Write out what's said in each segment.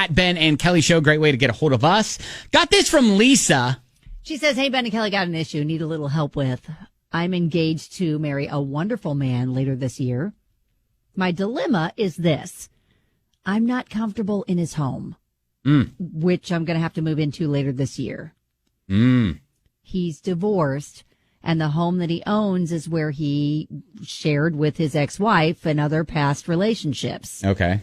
at Ben and Kelly Show. Great way to get a hold of us. Got this from Lisa. She says, hey, Ben and Kelly, got an issue. Need a little help with. I'm engaged to marry a wonderful man later this year. My dilemma is this. I'm not comfortable in his home, which I'm going to have to move into later this year. He's divorced, and the home that he owns is where he shared with his ex-wife and other past relationships. Okay.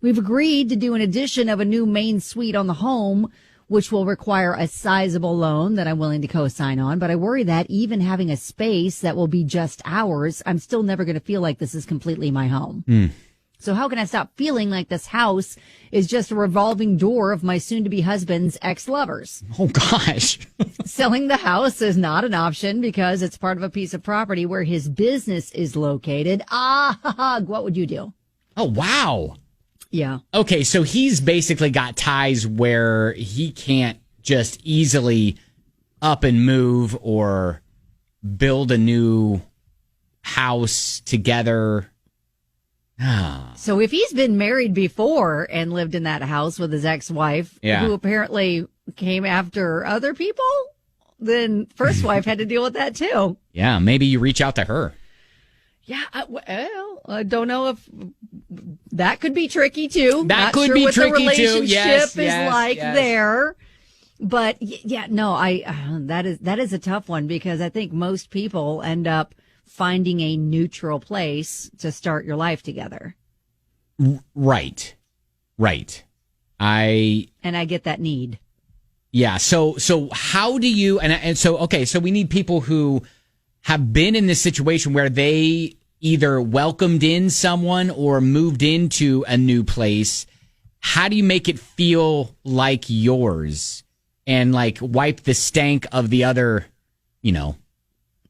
We've agreed to do an addition of a new main suite on the home, which will require a sizable loan that I'm willing to co-sign on. But I worry that even having a space that will be just ours, I'm still never going to feel like this is completely my home. So how can I stop feeling like this house is just a revolving door of my soon-to-be husband's ex-lovers? Oh, gosh. Selling the house is not an option because it's part of a piece of property where his business is located. What would you do? Oh, wow. Yeah. Okay, so he's basically got ties where he can't just easily up and move or build a new house together. So if he's been married before and lived in that house with his ex-wife, who apparently came after other people, then first wife had to deal with that too. Yeah, maybe you reach out to her. Yeah, I don't know if that could be tricky too. That Not could sure be what tricky the relationship too. Yes, is like there. But yeah, no, that is a tough one because I think most people end up finding a neutral place to start your life together. Right. I get that need. Yeah. So how do you, so we need people who have been in this situation where they either welcomed in someone or moved into a new place. How do you make it feel like yours and like wipe the stank of the other,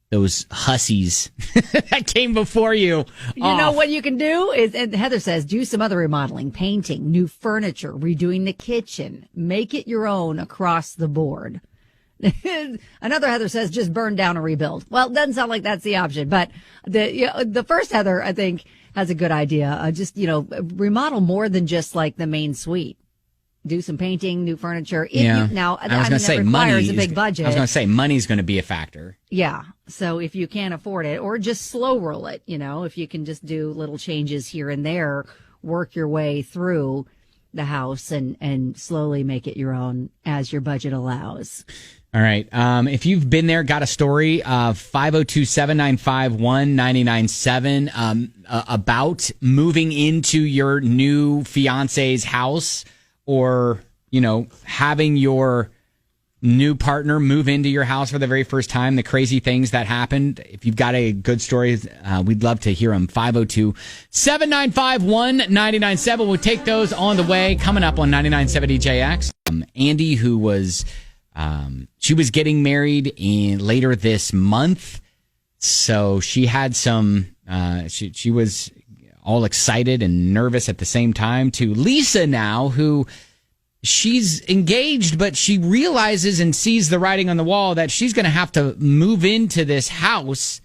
those hussies that came before you? You know what you can do is, and Heather says, do some other remodeling, painting, new furniture, redoing the kitchen, make it your own across the board. Another Heather says, just burn down and rebuild. Well, it doesn't sound like that's the option, but the first Heather, I think, has a good idea. Just, remodel more than just like the main suite. Do some painting, new furniture. Now, I was going to say money a big budget. I was going to say money's going to be a factor. Yeah. So if you can't afford it, or just slow roll it, if you can just do little changes here and there, work your way through the house and slowly make it your own as your budget allows. All right. If you've been there, got a story, 502-795-1997, about moving into your new fiance's house or, having your new partner move into your house for the very first time, the crazy things that happened. If you've got a good story, we'd love to hear them. 502-795-1997. We'll take those on the way. Coming up on 99.7 DJX. Andy, who was... she was getting married later this month, so she had some. She was all excited and nervous at the same time. To Lisa now, who she's engaged, but she realizes and sees the writing on the wall that she's going to have to move into this house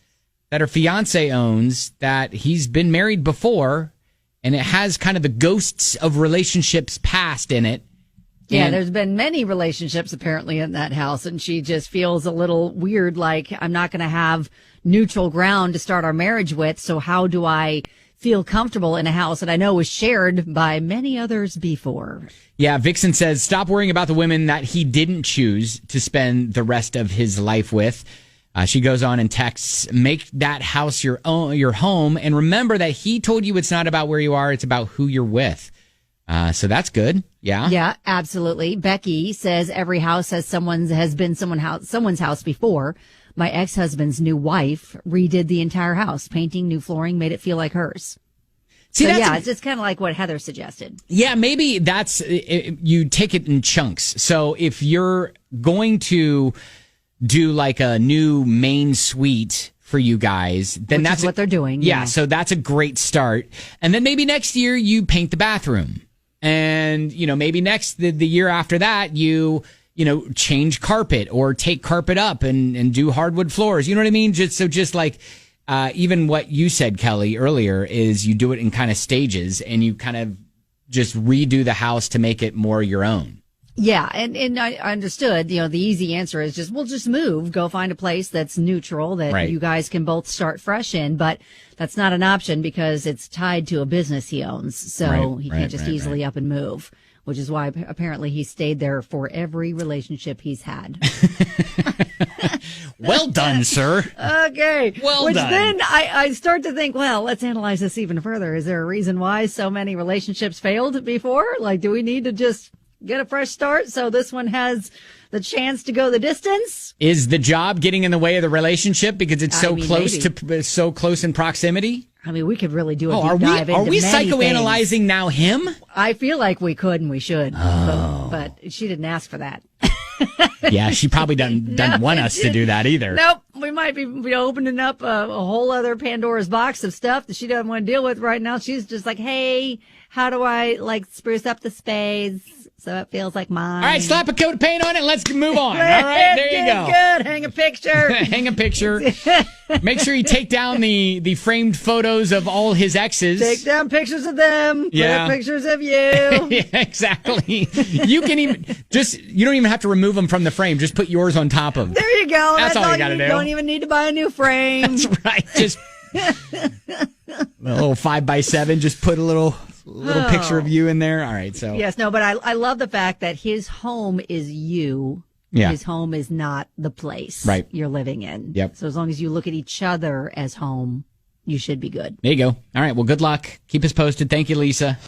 that her fiance owns. That he's been married before, and it has kind of the ghosts of relationships past in it. Yeah, there's been many relationships apparently in that house, and she just feels a little weird, like I'm not going to have neutral ground to start our marriage with, so how do I feel comfortable in a house that I know was shared by many others before? Yeah, Vixen says, stop worrying about the women that he didn't choose to spend the rest of his life with. She goes on and texts, make that house your home, and remember that he told you it's not about where you are, it's about who you're with. So that's good. Yeah. Yeah, absolutely. Becky says every house has been someone's house before. My ex-husband's new wife redid the entire house, painting, new flooring, made it feel like hers. See, it's just kind of like what Heather suggested. Yeah, maybe that's, you take it in chunks. So if you're going to do like a new main suite for you guys, then that's what they're doing. Yeah, so that's a great start. And then maybe next year you paint the bathroom. And, maybe the year after that, you change carpet or take carpet up and do hardwood floors. You know what I mean? Just like, even what you said, Kelly, earlier is you do it in kind of stages and you kind of just redo the house to make it more your own. Yeah, and I understood, the easy answer is we'll just move, go find a place that's neutral that you guys can both start fresh in, but that's not an option because it's tied to a business he owns. So he can't just easily up and move, which is why apparently he stayed there for every relationship he's had. Well done, sir. Okay. Well Which done. then I start to think, well, let's analyze this even further. Is there a reason why so many relationships failed before? Like, do we need to just get a fresh start so this one has the chance to go the distance? Is the job getting in the way of the relationship because it's so so close in proximity? I mean, we could really do a deep are dive into we many psychoanalyzing things. now him? I feel like we could and we should, but she didn't ask for that. Yeah, she probably doesn't want us to do that either. Nope. We might be opening up a whole other Pandora's box of stuff that she doesn't want to deal with right now. She's just like, hey, how do I spruce up the space so it feels like mine? All right, slap a coat of paint on it and let's move on. All right, there you go. Good. Hang a picture. Hang a picture. Make sure you take down the framed photos of all his exes. Take down pictures of them. Yeah. Put pictures of you. Yeah, exactly. You can you don't even have to remove them from the frame. Just put yours on top of them. There you go. That's all you got to do. Don't even need to buy a new frame. That's right. Just a little 5x7. Just put a little picture of you in there. All right. So yes, no, but I love the fact that his home is you. Yeah. His home is not the place you're living in. Yep. So as long as you look at each other as home, you should be good. There you go. All right. Well, good luck. Keep us posted. Thank you, Lisa.